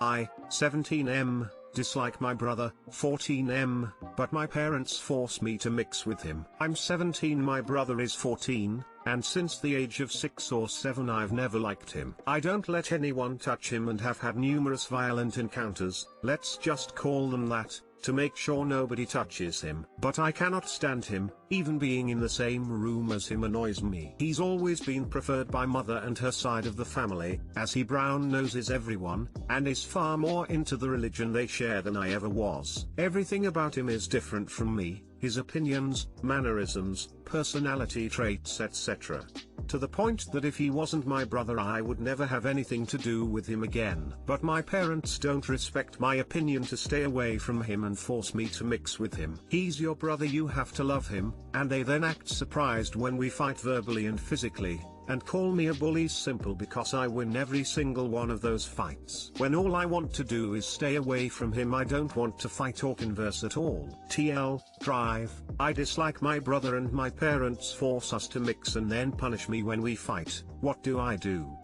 I, 17M, dislike my brother, 14M, but my parents force me to mix with him. I'm 17, my brother is 14, and since the age of 6 or 7 I've never liked him. I don't let anyone touch him and have had numerous violent encounters, let's just call them that, to make sure nobody touches him. But I cannot stand him, even being in the same room as him annoys me. He's always been preferred by mother and her side of the family, as he brown noses everyone, and is far more into the religion they share than I ever was. Everything about him is different from me, his opinions, mannerisms, personality traits etc. To the point that if he wasn't my brother I would never have anything to do with him again. But my parents don't respect my opinion to stay away from him and force me to mix with him. He's your brother, you have to love him, and they then act surprised when we fight verbally and physically, and call me a bully simple because I win every single one of those fights. When all I want to do is stay away from him, I don't want to fight or converse at all. TL, drive, I dislike my brother and my parents force us to mix and then punish me when we fight. What do I do?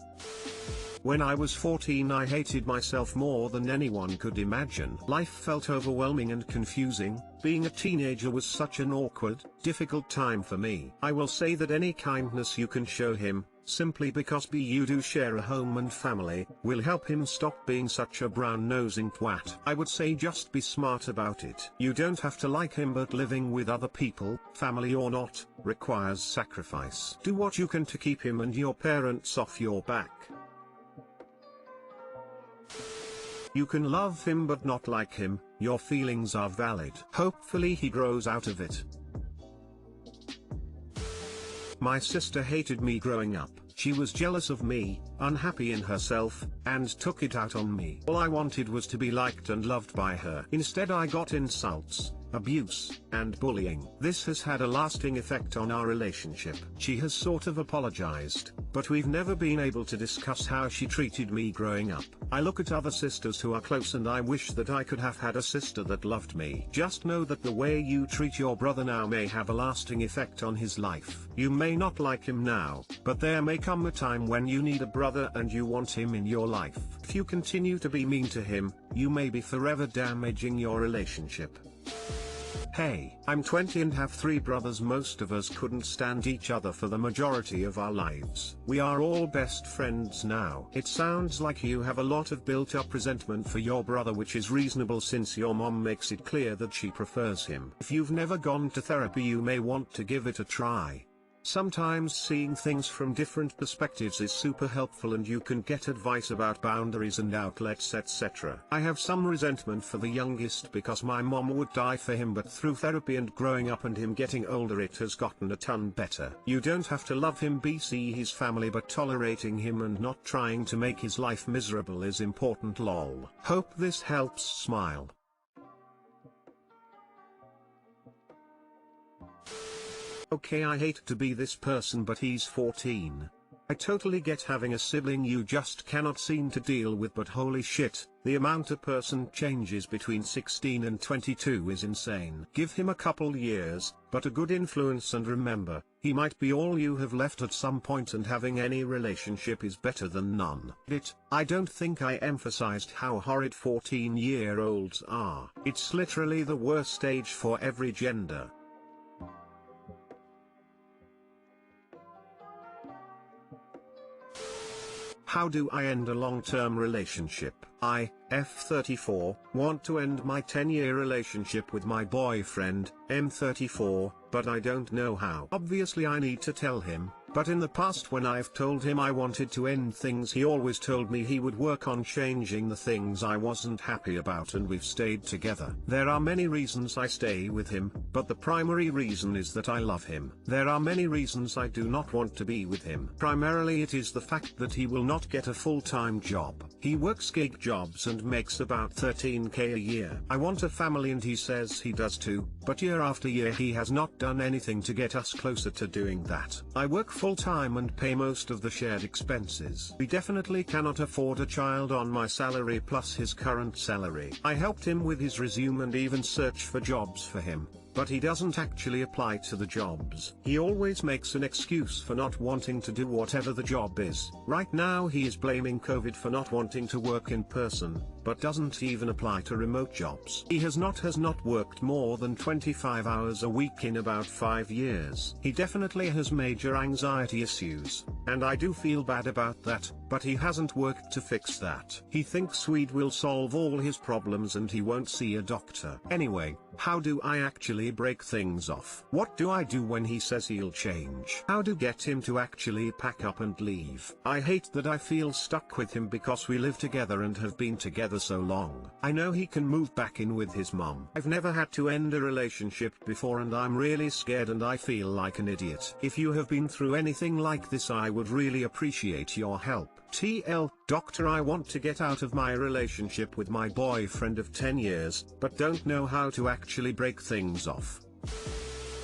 When I was 14 I hated myself more than anyone could imagine. Life felt overwhelming and confusing. Being a teenager was such an awkward, difficult time for me. I will say that any kindness you can show him, simply because you do share a home and family, will help him stop being such a brown-nosing twat. I would say just be smart about it. You don't have to like him, but living with other people, family or not, requires sacrifice. Do what you can to keep him and your parents off your back. You can love him but not like him, your feelings are valid. Hopefully he grows out of it. My sister hated me growing up. She was jealous of me, unhappy in herself, and took it out on me. All I wanted was to be liked and loved by her. Instead I got insults, abuse, and bullying. This has had a lasting effect on our relationship. She has sort of apologized, but we've never been able to discuss how she treated me growing up. I look at other sisters who are close and I wish that I could have had a sister that loved me. Just know that the way you treat your brother now may have a lasting effect on his life. You may not like him now, but there may come a time when you need a brother and you want him in your life. If you continue to be mean to him, you may be forever damaging your relationship. Hey, I'm 20 and have 3 brothers. Most of us couldn't stand each other for the majority of our lives. We are all best friends now. It sounds like you have a lot of built-up resentment for your brother, which is reasonable since your mom makes it clear that she prefers him. If you've never gone to therapy, you may want to give it a try. Sometimes seeing things from different perspectives is super helpful and you can get advice about boundaries and outlets etc. I have some resentment for the youngest because my mom would die for him, but through therapy and growing up and him getting older it has gotten a ton better. You don't have to love him, see his family, but tolerating him and not trying to make his life miserable is important. Lol. Hope this helps. Smile. Okay, I hate to be this person, but he's 14. I totally get having a sibling you just cannot seem to deal with, but holy shit, the amount a person changes between 16 and 22 is insane. Give him a couple years, but a good influence, and remember, he might be all you have left at some point, and having any relationship is better than none. I don't think I emphasized how horrid 14-year-olds are. It's literally the worst age for every gender. How do I end a long-term relationship? I, F34, want to end my 10-year relationship with my boyfriend, M34, but I don't know how. Obviously I need to tell him, but in the past when I've told him I wanted to end things, he always told me he would work on changing the things I wasn't happy about, and we've stayed together. There are many reasons I stay with him, but the primary reason is that I love him. There are many reasons I do not want to be with him. Primarily it is the fact that he will not get a full-time job. He works gig jobs and makes about 13k a year. I want a family and he says he does too, but year after year he has not done anything to get us closer to doing that. I work full-time and pay most of the shared expenses. We definitely cannot afford a child on my salary plus his current salary. I helped him with his resume and even search for jobs for him. but he doesn't actually apply to the jobs. He always makes an excuse for not wanting to do whatever the job is. Right now he is blaming COVID for not wanting to work in person, but doesn't even apply to remote jobs. He has not worked more than 25 hours a week in about 5 years. He definitely has major anxiety issues, and I do feel bad about that, but he hasn't worked to fix that. He thinks weed will solve all his problems and he won't see a doctor. Anyway, how do I actually break things off? What do I do when he says he'll change? How to get him to actually pack up and leave? I hate that I feel stuck with him because we live together and have been together so long. I know he can move back in with his mom. I've never had to end a relationship before and I'm really scared and I feel like an idiot. If you have been through anything like this, I would really appreciate your help. TL, Doctor, I want to get out of my relationship with my boyfriend of 10 years, but don't know how to actually break things off.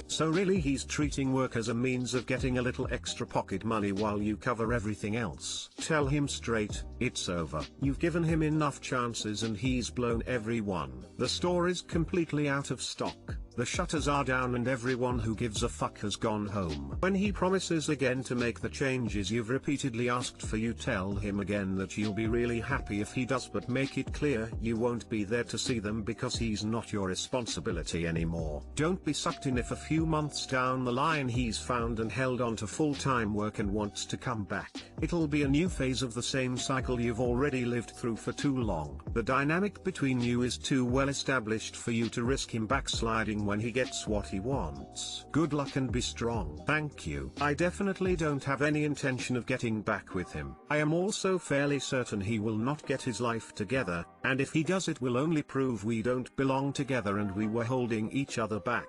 So really he's treating work as a means of getting a little extra pocket money while you cover everything else. Tell him straight, it's over. You've given him enough chances and he's blown every one. The store is completely out of stock. The shutters are down and everyone who gives a fuck has gone home. When he promises again to make the changes you've repeatedly asked for, you tell him again that you'll be really happy if he does, but make it clear you won't be there to see them because he's not your responsibility anymore. Don't be sucked in if a few months down the line he's found and held on to full-time work and wants to come back. It'll be a new phase of the same cycle you've already lived through for too long. The dynamic between you is too well established for you to risk him backsliding when he gets what he wants. Good luck and be strong. Thank you. I definitely don't have any intention of getting back with him. I am also fairly certain he will not get his life together, and if he does it will only prove we don't belong together and we were holding each other back.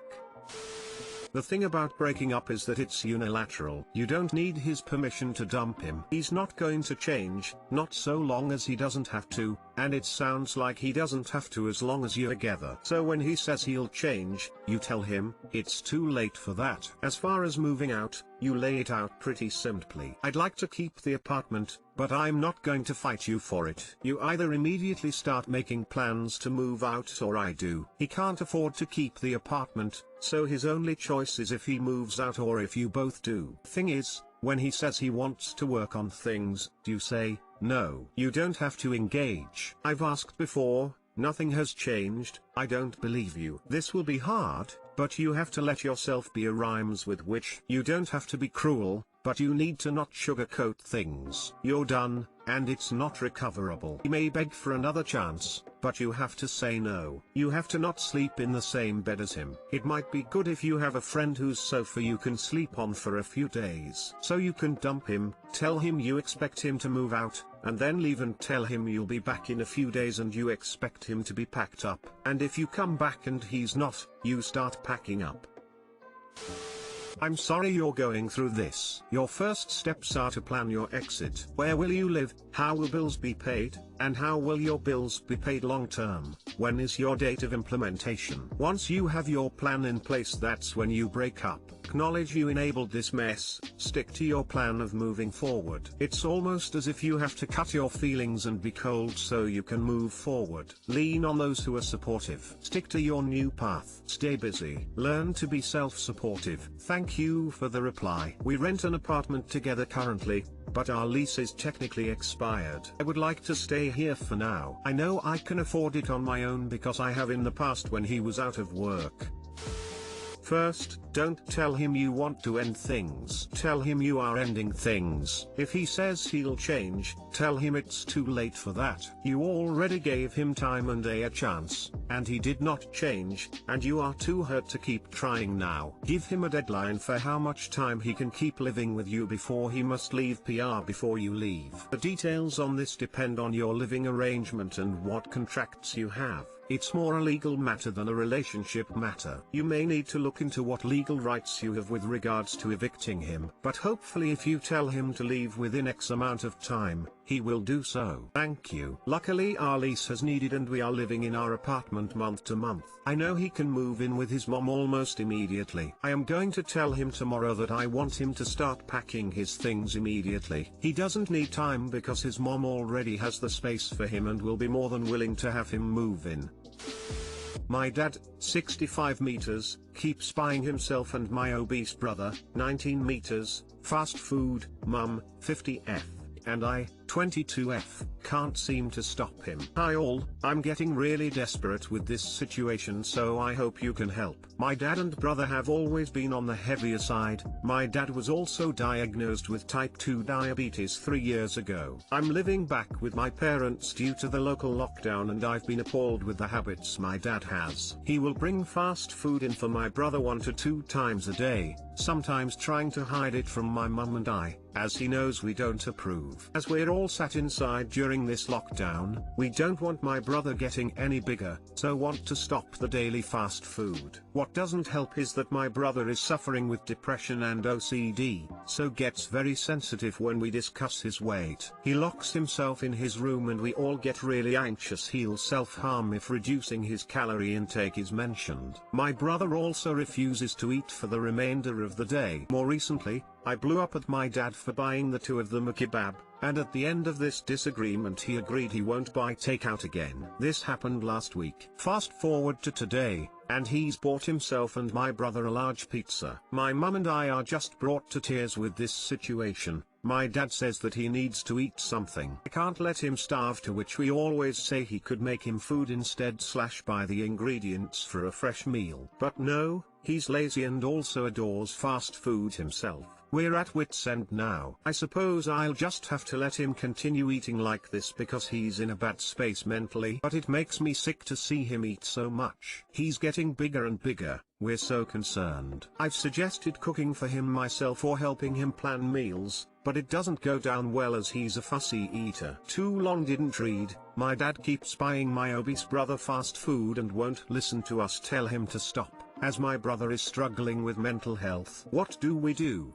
The thing about breaking up is that it's unilateral. You don't need his permission to dump him. He's not going to change, not so long as he doesn't have to, and it sounds like he doesn't have to as long as you're together. So when he says he'll change, you tell him, it's too late for that. As far as moving out, you lay it out pretty simply. I'd like to keep the apartment, but I'm not going to fight you for it. You either immediately start making plans to move out or I do. He can't afford to keep the apartment, so his only choice is if he moves out or if you both do. Thing is, when he says he wants to work on things, you say, no. You don't have to engage. I've asked before, nothing has changed. I don't believe you. This will be hard, but you have to let yourself be a rhymes with which. You don't have to be cruel, but you need to not sugarcoat things. You're done, and it's not recoverable. He may beg for another chance, but you have to say no. You have to not sleep in the same bed as him. It might be good if you have a friend whose sofa you can sleep on for a few days. So you can dump him, tell him you expect him to move out, and then leave and tell him you'll be back in a few days and you expect him to be packed up. And if you come back and he's not, you start packing up. I'm sorry you're going through this. Your first steps are to plan your exit. Where will you live? How will bills be paid? And how will your bills be paid long term? When is your date of implementation? Once you have your plan in place, that's when you break up. Acknowledge you enabled this mess, stick to your plan of moving forward. It's almost as if you have to cut your feelings and be cold so you can move forward. Lean on those who are supportive. Stick to your new path. Stay busy. Learn to be self-supportive. Thank you for the reply. We rent an apartment together currently, but our lease is technically expired. I would like to stay here for now. I know I can afford it on my own because I have in the past when he was out of work. First, don't tell him you want to end things. Tell him you are ending things. If he says he'll change, tell him it's too late for that. You already gave him time and a chance, and he did not change, and you are too hurt to keep trying now. Give him a deadline for how much time he can keep living with you before he must leave PR before you leave. The details on this depend on your living arrangement and what contracts you have. It's more a legal matter than a relationship matter. You may need to look into what legal rights you have with regards to evicting him, but hopefully if you tell him to leave within X amount of time, he will do so. Thank you. Luckily our lease has needed and we are living in our apartment month to month. I know he can move in with his mom almost immediately. I am going to tell him tomorrow that I want him to start packing his things immediately. He doesn't need time because his mom already has the space for him and will be more than willing to have him move in. My dad, 65 meters, keeps buying himself and my obese brother, 19 meters, fast food. Mum, 50F. And I, 22F, can't seem to stop him. Hi all, I'm getting really desperate with this situation, so I hope you can help. My dad and brother have always been on the heavier side. My dad was also diagnosed with type 2 diabetes 3 years ago. I'm living back with my parents due to the local lockdown, and I've been appalled with the habits my dad has. He will bring fast food in for my brother 1 to 2 times a day, sometimes trying to hide it from my mum and I, as he knows we don't approve. As we're all sat inside during this lockdown, we don't want my brother getting any bigger, so want to stop the daily fast food. What doesn't help is that my brother is suffering with depression and OCD, so gets very sensitive when we discuss his weight. He locks himself in his room and we all get really anxious. He'll self-harm if reducing his calorie intake is mentioned. My brother also refuses to eat for the remainder of the day. More recently, I blew up at my dad for buying the two of them a kebab, and at the end of this disagreement he agreed he won't buy takeout again. This happened last week. Fast forward to today, and he's bought himself and my brother a large pizza. My mum and I are just brought to tears with this situation. My dad says that he needs to eat something. I can't let him starve, to which we always say he could make him food instead / buy the ingredients for a fresh meal. But no, he's lazy and also adores fast food himself. We're at wit's end now. I suppose I'll just have to let him continue eating like this because he's in a bad space mentally, but it makes me sick to see him eat so much. He's getting bigger and bigger. We're so concerned. I've suggested cooking for him myself or helping him plan meals, but it doesn't go down well as he's a fussy eater. Too long didn't read. My dad keeps buying my obese brother fast food and won't listen to us tell him to stop, as my brother is struggling with mental health. What do we do?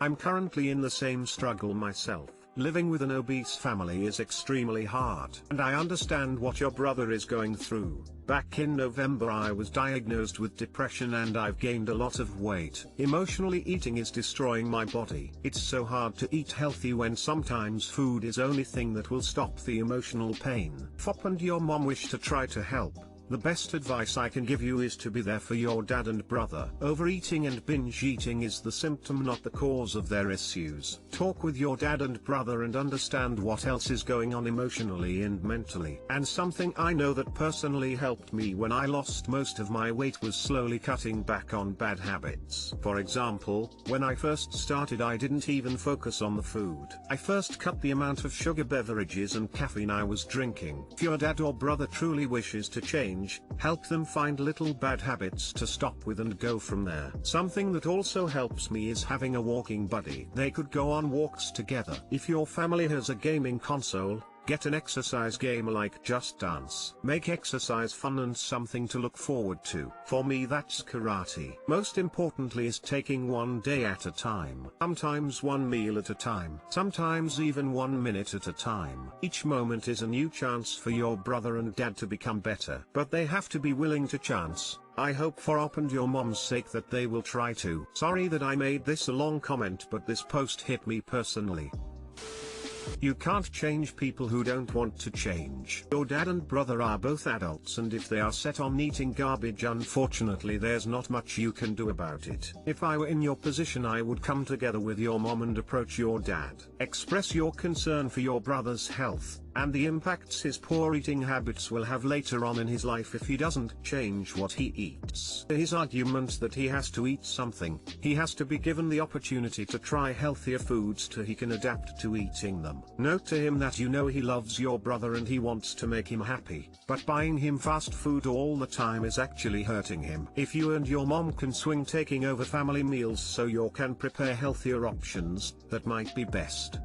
I'm currently in the same struggle myself. Living with an obese family is extremely hard, and I understand what your brother is going through. Back in November I was diagnosed with depression and I've gained a lot of weight. Emotionally eating is destroying my body. It's so hard to eat healthy when sometimes food is only thing that will stop the emotional pain. Fop and your mom wish to try to help. The best advice I can give you is to be there for your dad and brother. Overeating and binge eating is the symptom, not the cause of their issues. Talk with your dad and brother and understand what else is going on emotionally and mentally. And something I know that personally helped me when I lost most of my weight was slowly cutting back on bad habits. For example, when I first started I didn't even focus on the food. I first cut the amount of sugar beverages and caffeine I was drinking. If your dad or brother truly wishes to change, help them find little bad habits to stop with and go from there. Something that also helps me is having a walking buddy. They could go on walks together. If your family has a gaming console, get an exercise game like Just Dance. Make exercise fun and something to look forward to. For me that's karate. Most importantly is taking one day at a time. Sometimes one meal at a time. Sometimes even 1 minute at a time. Each moment is a new chance for your brother and dad to become better. But they have to be willing to chance. I hope for Op and your mom's sake that they will try to. Sorry that I made this a long comment, but this post hit me personally. You can't change people who don't want to change. Your dad and brother are both adults, and if they are set on eating garbage, unfortunately there's not much you can do about it. If I were in your position I would come together with your mom and approach your dad. Express your concern for your brother's health, and the impacts his poor eating habits will have later on in his life if he doesn't change what he eats. His argument that he has to eat something, he has to be given the opportunity to try healthier foods till he can adapt to eating them. Note to him that you know he loves your brother and he wants to make him happy, but buying him fast food all the time is actually hurting him. If you and your mom can swing taking over family meals so you can prepare healthier options, that might be best.